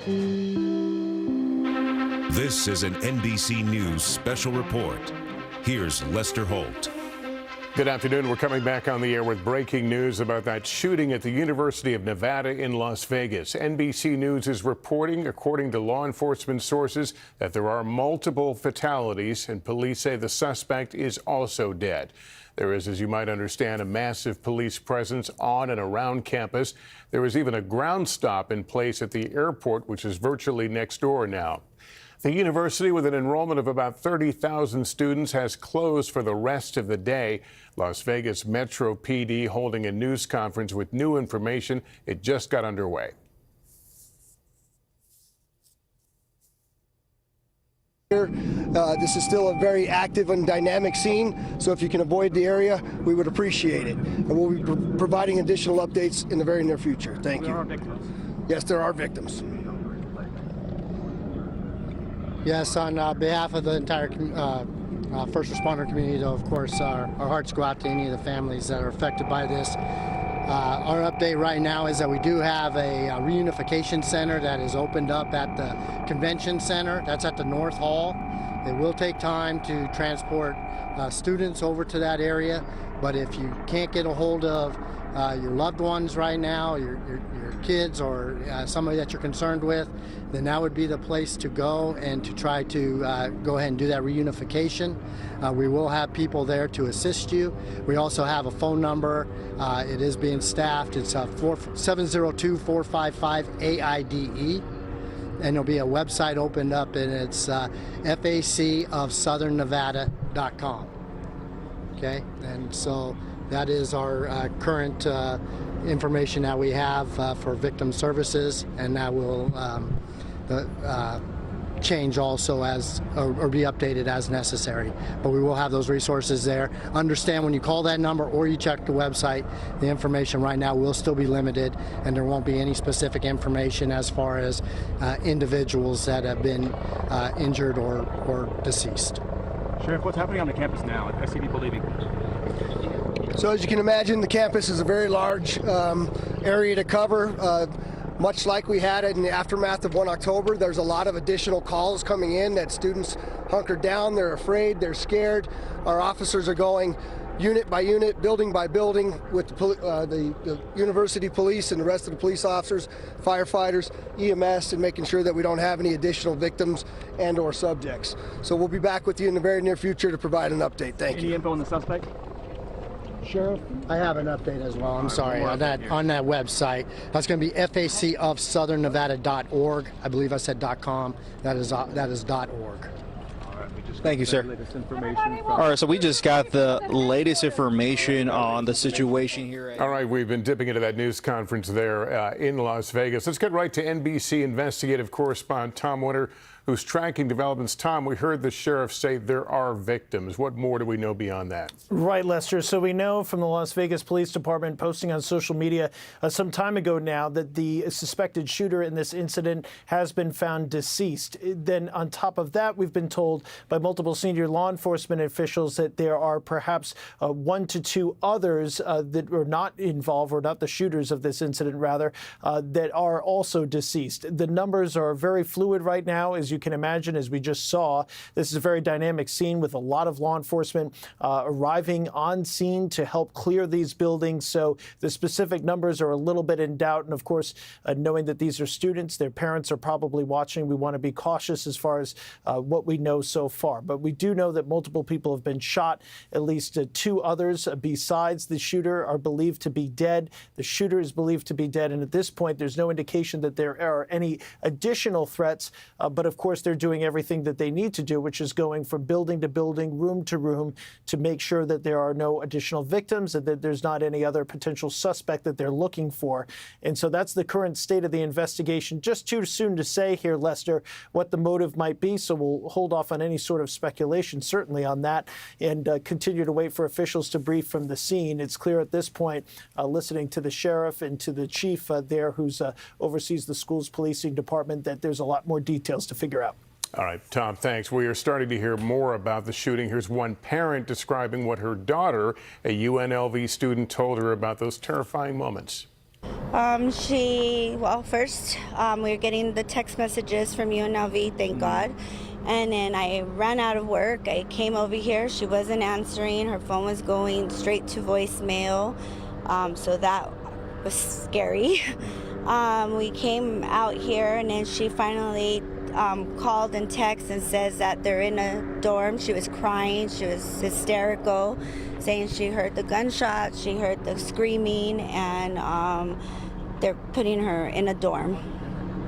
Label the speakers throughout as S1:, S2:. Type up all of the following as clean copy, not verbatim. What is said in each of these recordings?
S1: This is an NBC News special report. Here's Lester Holt.
S2: Good afternoon. We're coming back on the air with breaking news about that shooting at the University of Nevada in Las Vegas. NBC News is reporting, according to law enforcement sources, that there are multiple fatalities, and police say the suspect is also dead. There is, as you might understand, a massive police presence on and around campus. There is even a ground stop in place at the airport, which is virtually next door now. The university, with an enrollment of about 30,000 students, has closed for the rest of the day. Las Vegas Metro PD holding a news conference with new information. It just got underway.
S3: This is still a very active and dynamic scene, so if you can avoid the area, we would appreciate it. And we'll be providing additional updates in the very near future. Thank you.
S4: There are victims.
S3: Yes, there are victims.
S5: Yes, on behalf of the entire first responder community, though, of course, our hearts go out to any of the families that are affected by this. Our update right now is that we do have a reunification center that is opened up at the convention center. That's at the North Hall. It will take time to transport students over to that area, but if you can't get a hold of your loved ones right now, your kids or somebody that you're concerned with, then that would be the place to go and to try to go ahead and do that reunification. We will have people there to assist you. We also have a phone number. It is being staffed. It's 702-455-AIDE. And there'll be a website opened up, and it's facofsouthernnevada.com. Okay, and so that is our current information that we have for victim services, and that will change also as or be updated as necessary. But we will have those resources there. Understand when you call that number or you check the website, the information right now will still be limited, and there won't be any specific information as far as individuals that have been injured or deceased.
S4: Sheriff, what's happening on the campus now? I see people leaving.
S3: So as you can imagine, the campus is a very large area to cover. Much like we had in the aftermath of 1 October, there's a lot of additional calls coming in that students hunkered down, they're afraid, they're scared. Our officers are going unit by unit, building by building with the university police and the rest of the police officers, firefighters, EMS, and making sure that we don't have any additional victims and or subjects. So we'll be back with you in the very near future to provide an update. Thank you.
S4: Any info on the suspect?
S5: Sheriff, I have an update as well. I'm sorry, on that website. That's going to be facofsouthernnevada.org. I believe I said .com. That is .org.
S6: Thank you, sir. All right, so we just got the latest information on the situation here.
S2: All right, we've been dipping into that news conference there in Las Vegas. Let's get right to NBC investigative correspondent Tom Winter, who's tracking developments. Tom, we heard the sheriff say there are victims. What more do we know beyond that?
S7: Right, Lester. So we know from the Las Vegas Police Department posting on social media some time ago now that the suspected shooter in this incident has been found deceased. Then on top of that, we've been told by multiple senior law enforcement officials that there are perhaps 1 to 2 others that are not involved, or not the shooters of this incident, rather, that are also deceased. The numbers are very fluid right now, as you can imagine, as we just saw. This is a very dynamic scene with a lot of law enforcement arriving on scene to help clear these buildings. So the specific numbers are a little bit in doubt. And of course, knowing that these are students, their parents are probably watching, we want to be cautious as far as what we know so far. But we do know that multiple people have been shot. At least 2 others besides the shooter are believed to be dead. The shooter is believed to be dead. And at this point, there's no indication that there are any additional threats. But of course, they're doing everything that they need to do, which is going from building to building, room to room, to make sure that there are no additional victims and that there's not any other potential suspect that they're looking for. And so that's the current state of the investigation. Just too soon to say here, Lester, what the motive might be. So we'll hold off on any sort of speculation, certainly on that, and continue to wait for officials to brief from the scene. It's clear at this point, listening to the sheriff and to the chief there who's oversees the school's policing department, that there's a lot more details to figure out.
S2: All right, Tom, thanks. We are starting to hear more about the shooting. Here's one parent describing what her daughter, a UNLV student, told her about those terrifying moments.
S8: First, we were getting the text messages from UNLV, thank God. And then I ran out of work. I came over here. She wasn't answering. Her phone was going straight to voicemail. So that was scary. We came out here, and then she finally called and texted and says that they're in a dorm. She was crying. She was hysterical, saying she heard the gunshots, she heard the screaming, and they're putting her in a dorm.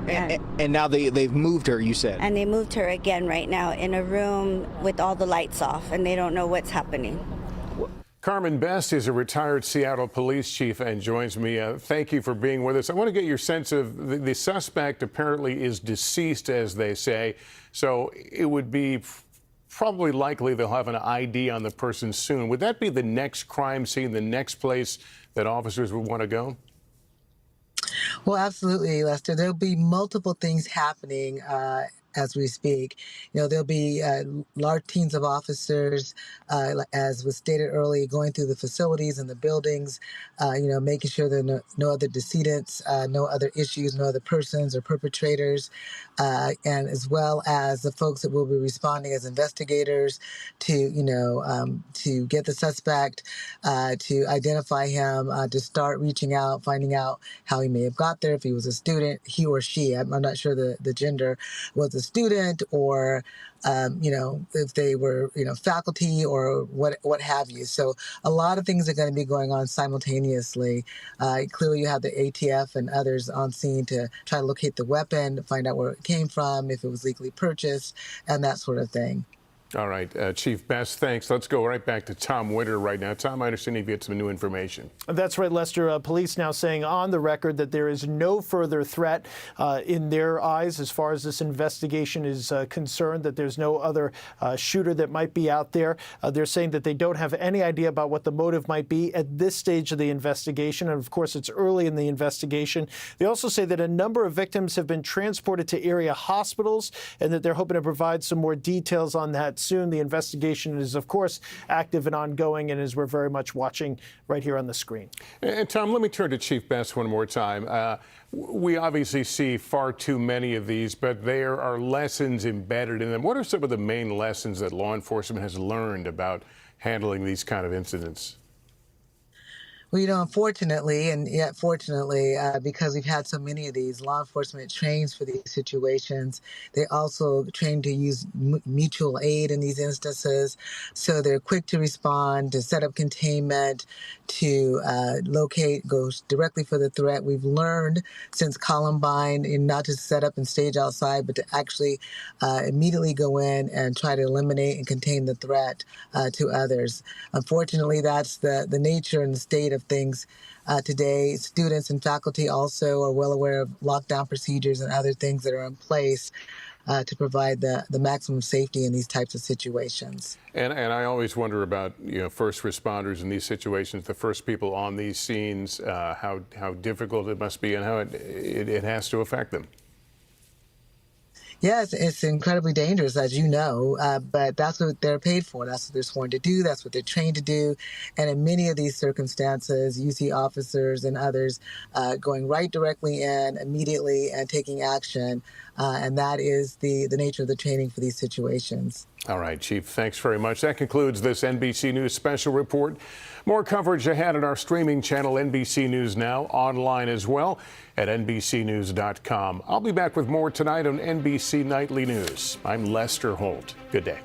S6: And now they've moved her, you said?
S8: And they moved her again right now in a room with all the lights off, and they don't know what's happening.
S2: Carmen Best is a retired Seattle police chief and joins me. Thank you for being with us. I want to get your sense of the suspect apparently is deceased, as they say. So it would be probably likely they'll have an ID on the person soon. Would that be the next crime scene, the next place that officers would want to go?
S9: Well, absolutely, Lester. There'll be multiple things happening as we speak. There'll be large teams of officers, as was stated earlier, going through the facilities and the buildings, making sure there are no other decedents, no other issues, no other persons or perpetrators, and as well as the folks that will be responding as investigators to get the suspect, to identify him, to start reaching out, finding out how he may have got there, if he was a student, he or she, I'm not sure the gender, was a student, or if they were faculty or what have you. So a lot of things are going to be going on simultaneously. Clearly you have the ATF and others on scene to try to locate the weapon, find out where it came from, if it was legally purchased, and that sort of thing.
S2: All right, Chief Best, thanks. Let's go right back to Tom Winter right now. Tom, I understand you've got some new information.
S7: That's right, Lester. Police now saying on the record that there is no further threat in their eyes as far as this investigation is concerned, that there's no other shooter that might be out there. They're saying that they don't have any idea about what the motive might be at this stage of the investigation. And of course, it's early in the investigation. They also say that a number of victims have been transported to area hospitals and that they're hoping to provide some more details on that soon. The investigation is, of course, active and ongoing, and as we're very much watching right here on the screen.
S2: And Tom, let me turn to Chief Best one more time. We obviously see far too many of these, but there are lessons embedded in them. What are some of the main lessons that law enforcement has learned about handling these kind of incidents?
S9: Well, unfortunately, and yet fortunately, because we've had so many of these, law enforcement trains for these situations. They also train to use mutual aid in these instances. So they're quick to respond, to set up containment, to locate, go directly for the threat. We've learned since Columbine not to set up and stage outside, but to actually immediately go in and try to eliminate and contain the threat to others. Unfortunately, that's the nature and the state of things today. Students and faculty also are well aware of lockdown procedures and other things that are in place to provide the maximum safety in these types of situations.
S2: And I always wonder about first responders in these situations, the first people on these scenes, how difficult it must be and how it has to affect them.
S9: Yes, it's incredibly dangerous, as you know, but that's what they're paid for. That's what they're sworn to do. That's what they're trained to do. And in many of these circumstances, you see officers and others going right directly in immediately and taking action. And that is the nature of the training for these situations.
S2: All right, Chief, thanks very much. That concludes this NBC News special report. More coverage ahead on our streaming channel, NBC News Now, online as well at NBCnews.com. I'll be back with more tonight on NBC Nightly News. I'm Lester Holt. Good day.